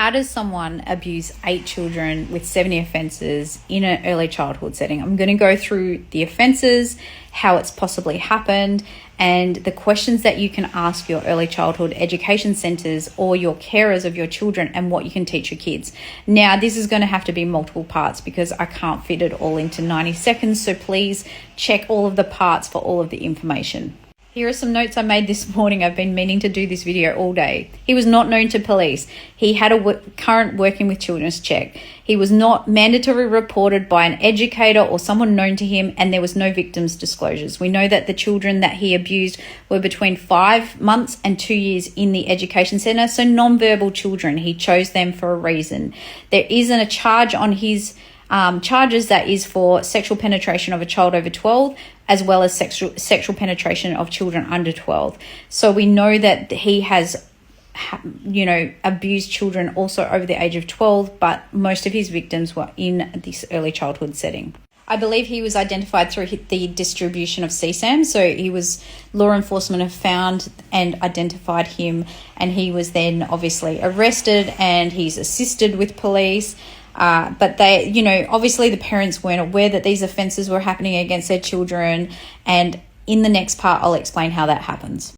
how does someone abuse 8 children with 70 offences in an early childhood setting? I'm going to go through the offences, how it's possibly happened, and the questions that you can ask your early childhood education centres or your carers of your children, and what you can teach your kids. Now, this is going to have to be multiple parts because I can't fit it all into 90 seconds, so please check all of the parts for all of the information. Here are some notes I made this morning. I've been meaning to do this video all day. He was not known to police. He had a current working with children's check. He was not mandatory reported by an educator or someone known to him, and there was no victims' disclosures. We know that the children that he abused were between 5 months and 2 years in the education centre, so non-verbal children. He chose them for a reason. There isn't a charge on his charges that is for sexual penetration of a child over 12, as well as sexual penetration of children under 12. So we know that he has, abused children also over the age of 12, but most of his victims were in this early childhood setting. I believe he was identified through the distribution of CSAM. So law enforcement have found and identified him, and he was then obviously arrested and he's assisted with police. But they, obviously the parents weren't aware that these offences were happening against their children. And in the next part, I'll explain how that happens.